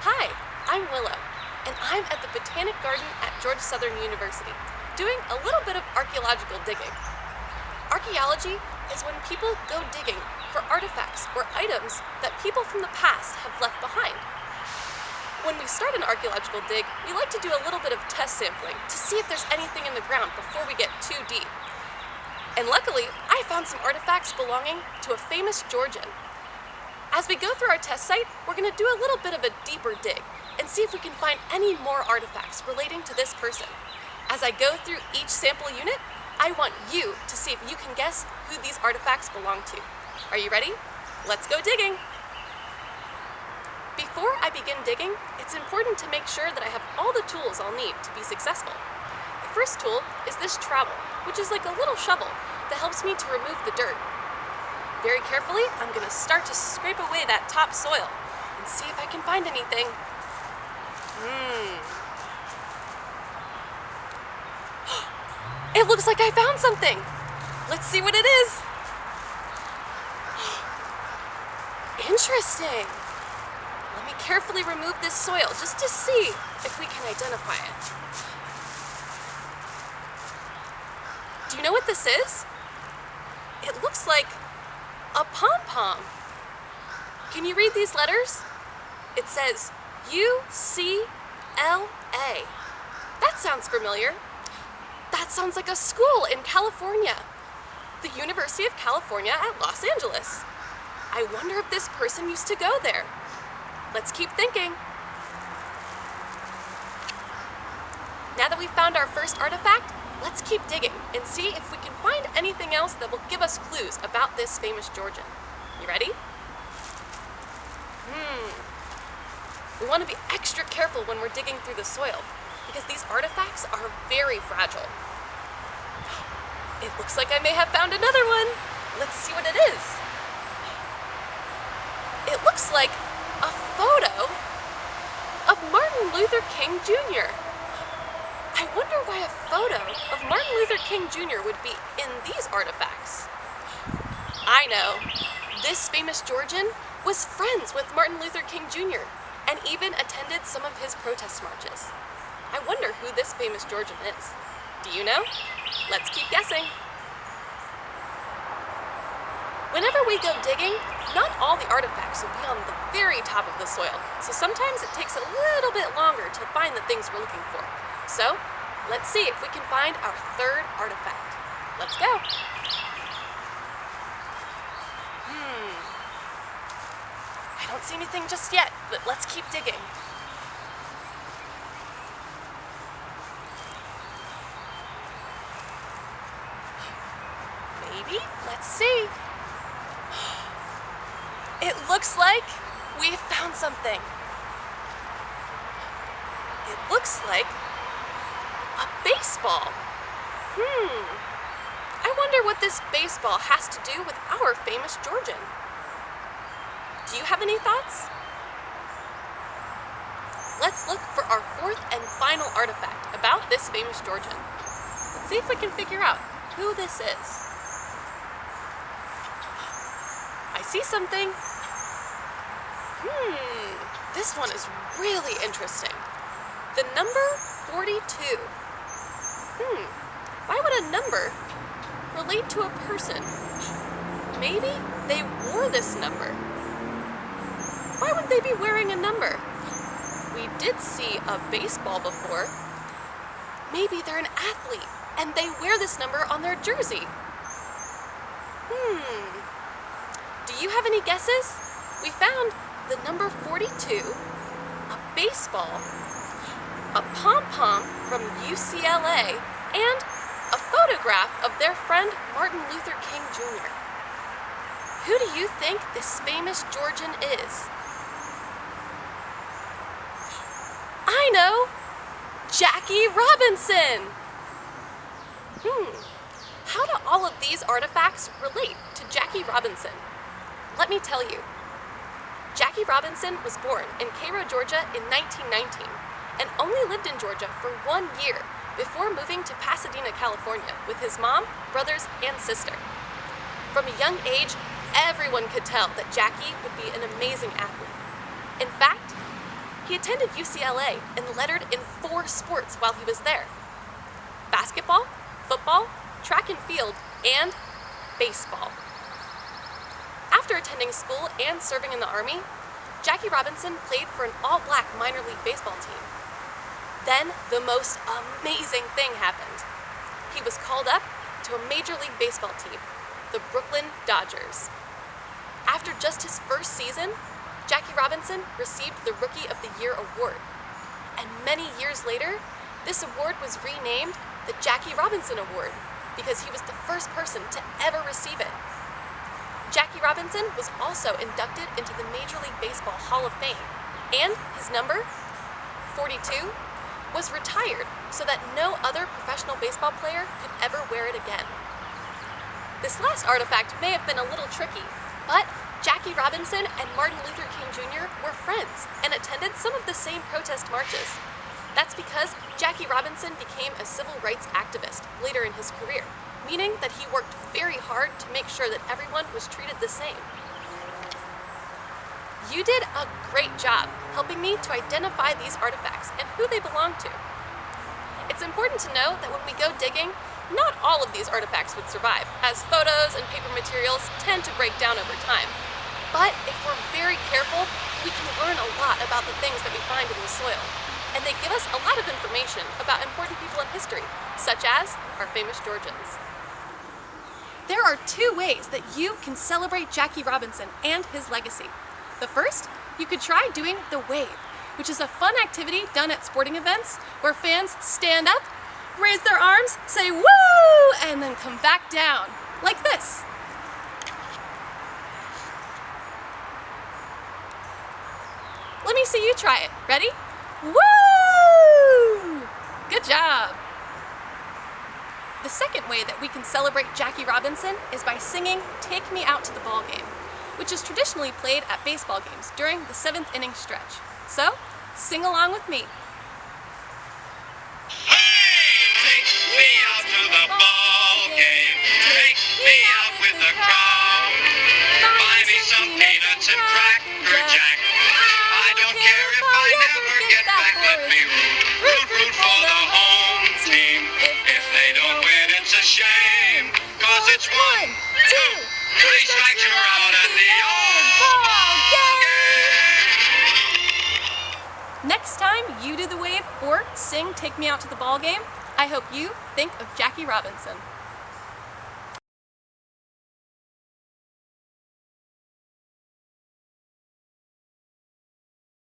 Hi, I'm Willow, and I'm at the Botanic Garden at Georgia Southern University, doing a little bit of archaeological digging. Archaeology is when people go digging for artifacts or items that people from the past have left behind. When we start an archaeological dig, we like to do a little bit of test sampling to see if there's anything in the ground before we get too deep. And luckily, I found some artifacts belonging to a famous Georgian. As we go through our test site, we're going to do a little bit of a deeper dig and see if we can find any more artifacts relating to this person. As I go through each sample unit, I want you to see if you can guess who these artifacts belong to. Are you ready? Let's go digging! Before I begin digging, it's important to make sure that I have all the tools I'll need to be successful. The first tool is this trowel, which is like a little shovel that helps me to remove the dirt. Very carefully, I'm going to start to scrape away that top soil and see if I can find anything. It looks like I found something. Let's see what it is. Interesting. Let me carefully remove this soil just to see if we can identify it. Do you know what this is? It looks like a pom-pom. Can you read these letters? It says UCLA. That sounds familiar. That sounds like a school in California. The University of California at Los Angeles. I wonder if this person used to go there. Let's keep thinking. Now that we've found our first artifact, let's keep digging and see if we can find anything else that will give us clues about this famous Georgian. You ready? We want to be extra careful when we're digging through the soil because these artifacts are very fragile. It looks like I may have found another one. Let's see what it is. It looks like a photo of Martin Luther King Jr. I wonder why a photo of Martin Luther King Jr. would be in these artifacts. I know. This famous Georgian was friends with Martin Luther King Jr. and even attended some of his protest marches. I wonder who this famous Georgian is. Do you know? Let's keep guessing. Whenever we go digging, not all the artifacts will be on the very top of the soil, so sometimes it takes a little bit longer to find the things we're looking for. So, let's see if we can find our third artifact. Let's go. I don't see anything just yet, but let's keep digging. Maybe? Let's see. It looks like we found something. It looks like a baseball. I wonder what this baseball has to do with our famous Georgian. Do you have any thoughts? Let's look for our fourth and final artifact about this famous Georgian. Let's see if we can figure out who this is. I see something. This one is really interesting. The number 42. Why would a number relate to a person? Maybe they wore this number. Why would they be wearing a number? We did see a baseball before. Maybe they're an athlete and they wear this number on their jersey. Do you have any guesses? We found the number 42, a baseball, a pom-pom from UCLA, and a photograph of their friend Martin Luther King Jr. Who do you think this famous Georgian is? I know! Jackie Robinson! How do all of these artifacts relate to Jackie Robinson? Let me tell you. Jackie Robinson was born in Cairo, Georgia in 1919 and only lived in Georgia for 1 year before moving to Pasadena, California with his mom, brothers, and sister. From a young age, everyone could tell that Jackie would be an amazing athlete. In fact, He attended UCLA and lettered in 4 sports while he was there: basketball, football, track and field, and baseball. After attending school and serving in the Army, Jackie Robinson played for an all-black minor league baseball team. Then the most amazing thing happened. He was called up to a Major League Baseball team, the Brooklyn Dodgers. After just his first season, Jackie Robinson received the Rookie of the Year award. And many years later, this award was renamed the Jackie Robinson Award because he was the first person to ever receive it. Jackie Robinson was also inducted into the Major League Baseball Hall of Fame, and his number, 42, was retired so that no other professional baseball player could ever wear it again. This last artifact may have been a little tricky, but Jackie Robinson and Martin Luther King Jr. were friends and attended some of the same protest marches. That's because Jackie Robinson became a civil rights activist later in his career, meaning that he worked very hard to make sure that everyone was treated the same. You did a great job helping me to identify these artifacts and who they belong to. It's important to know that when we go digging, not all of these artifacts would survive, as photos and paper materials tend to break down over time. But if we're very careful, we can learn a lot about the things that we find in the soil. And they give us a lot of information about important people in history, such as our famous Georgians. There are 2 ways that you can celebrate Jackie Robinson and his legacy. The first, you could try doing the wave, which is a fun activity done at sporting events where fans stand up, raise their arms, say woo, and then come back down, like this. Let me see you try it. Ready? Woo! Good job. The second way that we can celebrate Jackie Robinson is by singing "Take Me Out to the Ball Game," which is traditionally played at baseball games during the 7th inning stretch. So, sing along with me. Take me out to the ball game. Take me out with the crowd. Buy me some peanuts and Cracker Jack. I don't care if I never get back. Let me root for the home team. If they don't win, it's a shame. 'Cause it's 1, 2, 3 strikes, you're out at the old ball game. Next time you do the wave or sing "Take Me Out to the Ball Game," I hope you think of Jackie Robinson.